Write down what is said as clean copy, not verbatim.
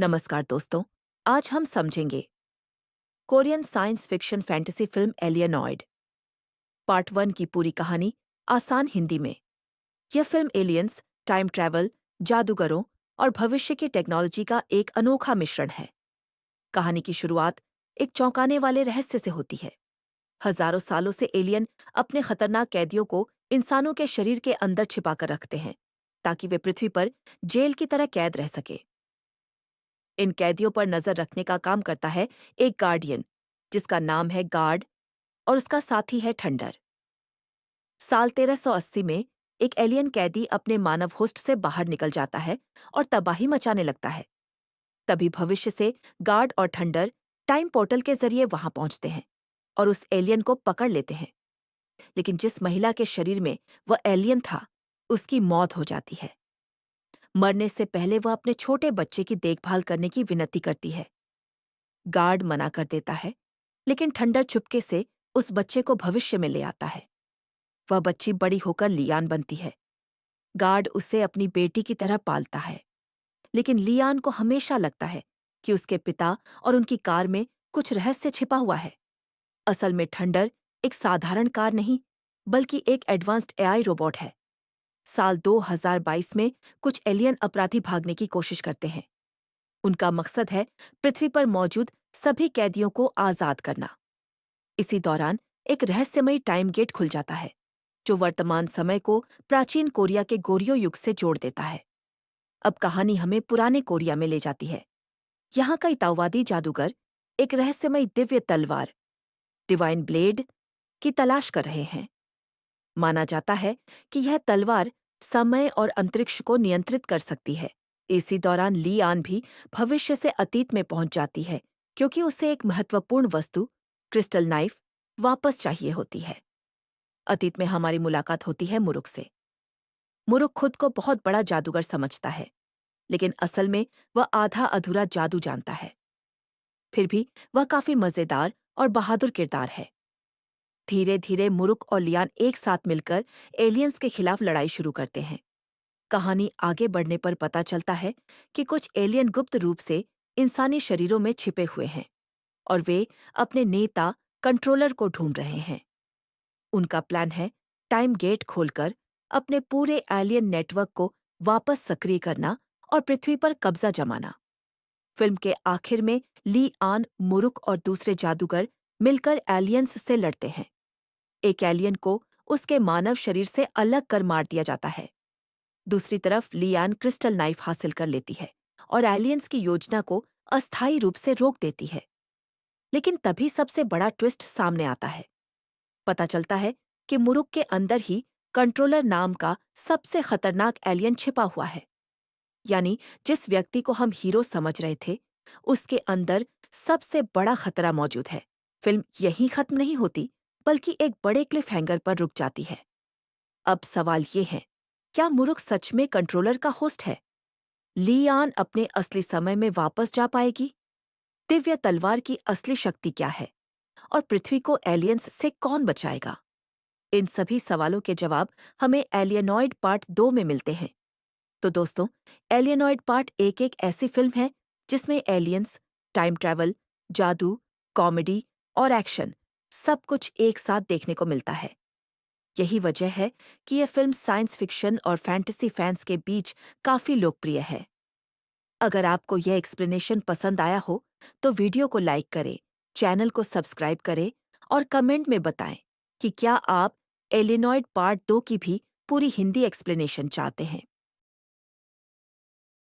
नमस्कार दोस्तों। आज हम समझेंगे Korean science fiction fantasy film Alienoid part 1 की पूरी कहानी आसान हिंदी में। यह फिल्म एलियंस, टाइम ट्रैवल, जादूगरों और भविष्य की टेक्नोलॉजी का एक अनोखा मिश्रण है। कहानी की शुरुआत एक चौंकाने वाले रहस्य से होती है। हजारों सालों से एलियन अपने खतरनाक कैदियों को इंसानों के शरीर के अंदर छिपाकर रखते हैं ताकि वे पृथ्वी पर जेल की तरह कैद रह सके। इन कैदियों पर नजर रखने का काम करता है एक गार्डियन जिसका नाम है गार्ड और उसका साथी है ठंडर। साल 1380 में एक एलियन कैदी अपने मानव होस्ट से बाहर निकल जाता है और तबाही मचाने लगता है। तभी भविष्य से गार्ड और ठंडर टाइम पोर्टल के जरिए वहां पहुंचते हैं और उस एलियन को पकड़ लेते हैं। लेकिन जिस महिला के शरीर में वह एलियन था, उसकी मौत हो जाती है। मरने से पहले वह अपने छोटे बच्चे की देखभाल करने की विनती करती है। गार्ड मना कर देता है, लेकिन ठंडर चुपके से उस बच्चे को भविष्य में ले आता है। वह बच्ची बड़ी होकर लियान बनती है। गार्ड उसे अपनी बेटी की तरह पालता है, लेकिन लियान को हमेशा लगता है कि उसके पिता और उनकी कार में कुछ रहस्य छिपा हुआ है। असल में ठंडर एक साधारण कार नहीं, बल्कि एक एडवांस्ड एआई रोबोट है। साल 2022 में कुछ एलियन अपराधी भागने की कोशिश करते हैं। उनका मकसद है पृथ्वी पर मौजूद सभी कैदियों को आजाद करना। इसी दौरान एक रहस्यमयी टाइम गेट खुल जाता है जो वर्तमान समय को प्राचीन कोरिया के गोरियो युग से जोड़ देता है। अब कहानी हमें पुराने कोरिया में ले जाती है। यहाँ का इताववादी जादूगर एक रहस्यमयी दिव्य तलवार, डिवाइन ब्लेड, की तलाश कर रहे हैं। माना जाता है कि यह तलवार समय और अंतरिक्ष को नियंत्रित कर सकती है। इसी दौरान ली आन भी भविष्य से अतीत में पहुंच जाती है क्योंकि उसे एक महत्वपूर्ण वस्तु, क्रिस्टल नाइफ, वापस चाहिए होती है। अतीत में हमारी मुलाकात होती है मुरुक से। मुरुक खुद को बहुत बड़ा जादूगर समझता है, लेकिन असल में वह आधा अधूरा जादू जानता है। फिर भी वह काफी मजेदार और बहादुर किरदार है। धीरे धीरे मुरुक और लियान एक साथ मिलकर एलियंस के खिलाफ लड़ाई शुरू करते हैं। कहानी आगे बढ़ने पर पता चलता है कि कुछ एलियन गुप्त रूप से इंसानी शरीरों में छिपे हुए हैं और वे अपने नेता कंट्रोलर को ढूंढ रहे हैं। उनका प्लान है टाइम गेट खोलकर अपने पूरे एलियन नेटवर्क को वापस सक्रिय करना और पृथ्वी पर कब्जा जमाना। फिल्म के आखिर में ली आन, मुरुक और दूसरे जादूगर मिलकर एलियंस से लड़ते हैं। एक एलियन को उसके मानव शरीर से अलग कर मार दिया जाता है। दूसरी तरफ लियान क्रिस्टल नाइफ हासिल कर लेती है और एलियंस की योजना को अस्थायी रूप से रोक देती है। लेकिन तभी सबसे बड़ा ट्विस्ट सामने आता है। पता चलता है कि मुरुक के अंदर ही कंट्रोलर नाम का सबसे खतरनाक एलियन छिपा हुआ है। यानी जिस व्यक्ति को हम हीरो समझ रहे थे, उसके अंदर सबसे बड़ा खतरा मौजूद है। फिल्म यहीं खत्म नहीं होती, बल्कि एक बड़े क्लिफ हैंगर पर रुक जाती है। अब सवाल ये है, क्या मुरुक सच में कंट्रोलर का होस्ट है? लियान अपने असली समय में वापस जा पाएगी? दिव्य तलवार की असली शक्ति क्या है? और पृथ्वी को एलियंस से कौन बचाएगा? इन सभी सवालों के जवाब हमें एलियनॉइड पार्ट 2 में मिलते हैं। तो दोस्तों, एलियनॉइड पार्ट 1 एक ऐसी फिल्म है जिसमें एलियंस, टाइम ट्रैवल, जादू, कॉमेडी और एक्शन सब कुछ एक साथ देखने को मिलता है। यही वजह है कि यह फिल्म साइंस फिक्शन और फैंटेसी फैंस के बीच काफी लोकप्रिय है। अगर आपको यह एक्सप्लेनेशन पसंद आया हो, तो वीडियो को लाइक करें, चैनल को सब्सक्राइब करें और कमेंट में बताएं कि क्या आप एलियनॉइड पार्ट 2 की भी पूरी हिंदी एक्सप्लेनेशन चाहते हैं।